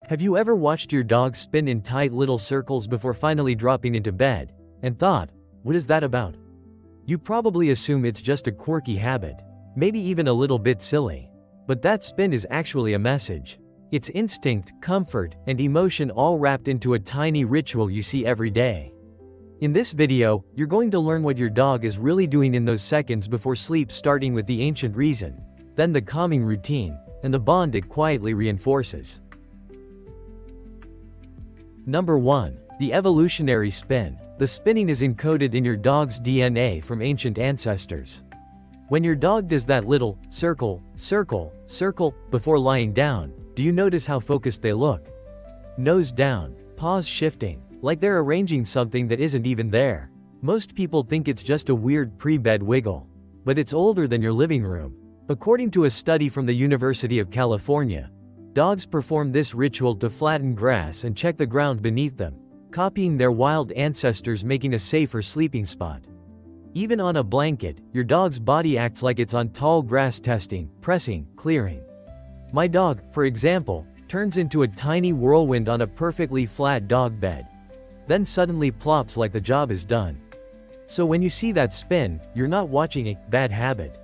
Have you ever watched your dog spin in tight little circles before finally dropping into bed, and thought, what is that about? You probably assume it's just a quirky habit, maybe even a little bit silly. But that spin is actually a message. It's instinct, comfort, and emotion all wrapped into a tiny ritual you see every day. In this video, you're going to learn what your dog is really doing in those seconds before sleep, starting with the ancient reason, then the calming routine, and the bond it quietly reinforces. Number 1. The evolutionary spin. The spinning is encoded in your dog's DNA from ancient ancestors. When your dog does that little circle, circle, circle before lying down, do you notice how focused they look? Nose down, paws shifting, like they're arranging something that isn't even there. Most people think it's just a weird pre-bed wiggle. But it's older than your living room. According to a study from the University of California, dogs perform this ritual to flatten grass and check the ground beneath them, copying their wild ancestors, making a safer sleeping spot. Even on a blanket, your dog's body acts like it's on tall grass, testing, pressing, clearing. My dog, for example, turns into a tiny whirlwind on a perfectly flat dog bed. Then suddenly plops like the job is done. So when you see that spin, you're not watching a bad habit.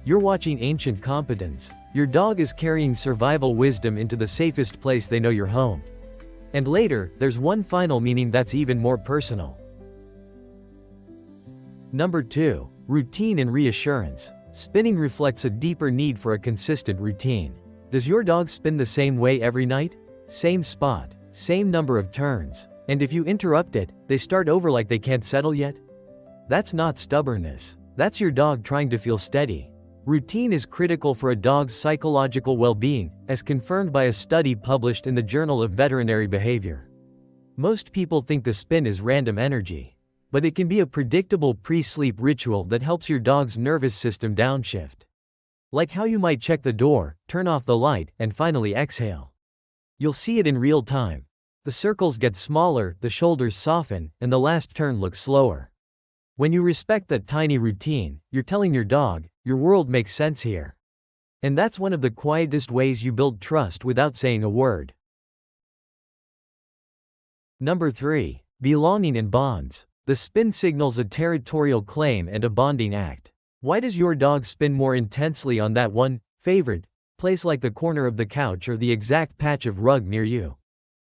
You're watching ancient competence. Your dog is carrying survival wisdom into the safest place they know, your home. And later, there's one final meaning that's even more personal. Number 2. Routine and reassurance. Spinning reflects a deeper need for a consistent routine. Does your dog spin the same way every night? Same spot, same number of turns, and if you interrupt it, they start over like they can't settle yet? That's not stubbornness. That's your dog trying to feel steady. Routine is critical for a dog's psychological well-being, as confirmed by a study published in the Journal of Veterinary Behavior. Most people think the spin is random energy. But it can be a predictable pre-sleep ritual that helps your dog's nervous system downshift. Like how you might check the door, turn off the light, and finally exhale. You'll see it in real time. The circles get smaller, the shoulders soften, and the last turn looks slower. When you respect that tiny routine, you're telling your dog, your world makes sense here. And that's one of the quietest ways you build trust without saying a word. Number 3. Belonging and bonds. The spin signals a territorial claim and a bonding act. Why does your dog spin more intensely on that one favorite place, like the corner of the couch or the exact patch of rug near you?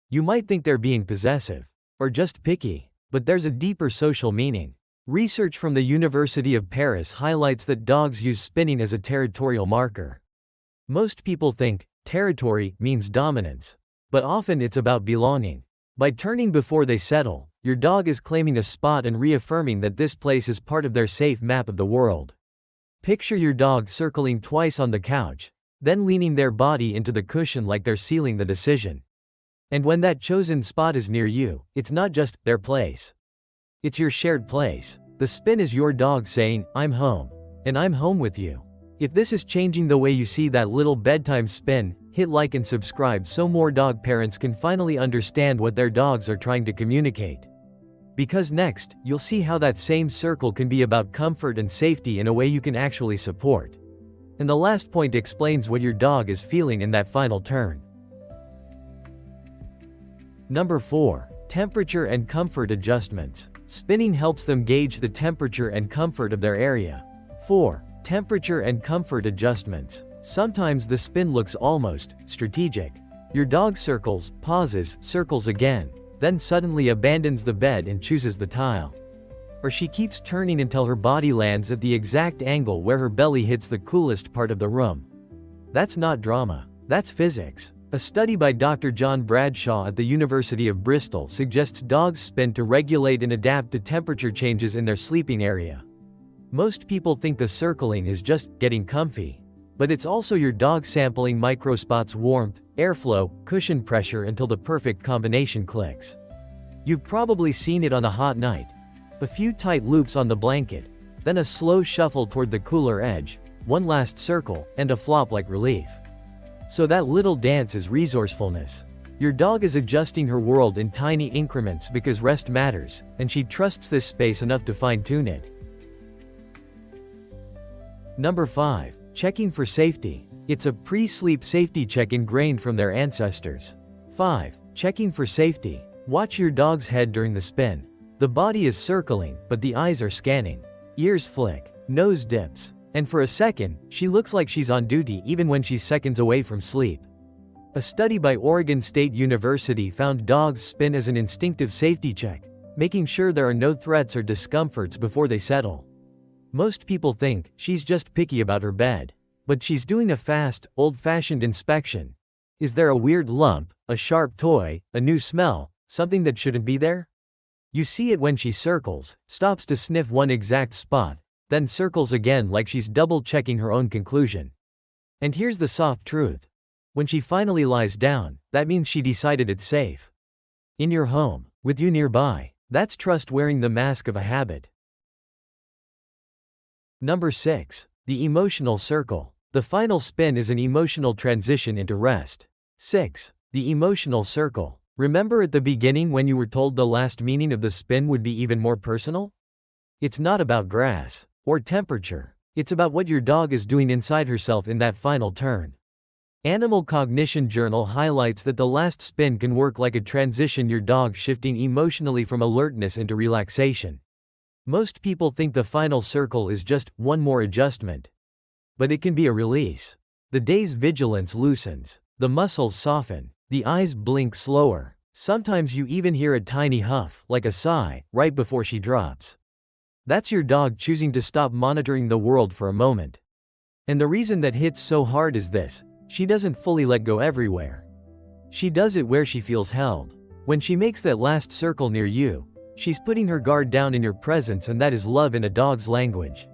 You might think they're being possessive, or just picky, but there's a deeper social meaning. Research from the University of Paris highlights that dogs use spinning as a territorial marker. Most people think territory means dominance, but often it's about belonging. By turning before they settle, your dog is claiming a spot and reaffirming that this place is part of their safe map of the world. Picture your dog circling twice on the couch, then leaning their body into the cushion like they're sealing the decision. And when that chosen spot is near you, it's not just their place. It's your shared place. The spin is your dog saying, I'm home. And I'm home with you. If this is changing the way you see that little bedtime spin, hit like and subscribe so more dog parents can finally understand what their dogs are trying to communicate. Because next, you'll see how that same circle can be about comfort and safety in a way you can actually support. And the last point explains what your dog is feeling in that final turn. Number 4. Temperature and comfort adjustments. Spinning helps them gauge the temperature and comfort of their area. 4. Temperature and comfort adjustments. Sometimes the spin looks almost strategic. Your dog circles, pauses, circles again, then suddenly abandons the bed and chooses the tile. Or she keeps turning until her body lands at the exact angle where her belly hits the coolest part of the room. That's not drama. That's physics. A study by Dr. John Bradshaw at the University of Bristol suggests dogs spin to regulate and adapt to temperature changes in their sleeping area. Most people think the circling is just getting comfy. But it's also your dog sampling microspots, warmth, airflow, cushion pressure until the perfect combination clicks. You've probably seen it on a hot night. A few tight loops on the blanket, then a slow shuffle toward the cooler edge, one last circle, and a flop like relief. So that little dance is resourcefulness. Your dog is adjusting her world in tiny increments because rest matters, and she trusts this space enough to fine-tune it. Number 5. Checking for safety. It's a pre-sleep safety check ingrained from their ancestors. 5. Checking for safety. Watch your dog's head during the spin. The body is circling, but the eyes are scanning. Ears flick, nose dips, and for a second, she looks like she's on duty even when she's seconds away from sleep. A study by Oregon State University found dogs spin as an instinctive safety check, making sure there are no threats or discomforts before they settle. Most people think she's just picky about her bed. But she's doing a fast, old-fashioned inspection. Is there a weird lump, a sharp toy, a new smell, something that shouldn't be there? You see it when she circles, stops to sniff one exact spot, then circles again like she's double-checking her own conclusion. And here's the soft truth. When she finally lies down, that means she decided it's safe. In your home, with you nearby, that's trust wearing the mask of a habit. Number 6. The emotional circle. The final spin is an emotional transition into rest. 6. The emotional circle. Remember at the beginning when you were told the last meaning of the spin would be even more personal? It's not about grass or temperature. It's about what your dog is doing inside herself in that final turn. Animal Cognition Journal highlights that the last spin can work like a transition, your dog shifting emotionally from alertness into relaxation. Most people think the final circle is just one more adjustment. But it can be a release. The day's vigilance loosens, the muscles soften, the eyes blink slower. Sometimes you even hear a tiny huff, like a sigh, right before she drops. That's your dog choosing to stop monitoring the world for a moment. And the reason that hits so hard is this: she doesn't fully let go everywhere. She does it where she feels held. When she makes that last circle near you, she's putting her guard down in your presence, and that is love in a dog's language.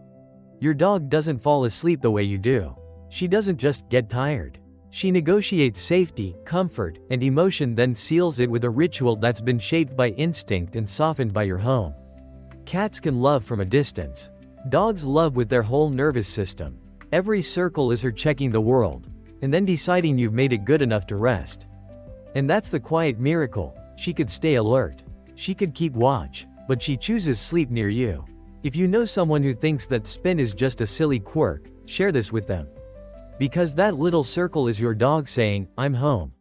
Your dog doesn't fall asleep the way you do. She doesn't just get tired. She negotiates safety, comfort, and emotion, then seals it with a ritual that's been shaped by instinct and softened by your home. Cats can love from a distance. Dogs love with their whole nervous system. Every circle is her checking the world, and then deciding you've made it good enough to rest. And that's the quiet miracle. She could stay alert. She could keep watch, but she chooses sleep near you. If you know someone who thinks that spin is just a silly quirk, share this with them. Because that little circle is your dog saying, "I'm home."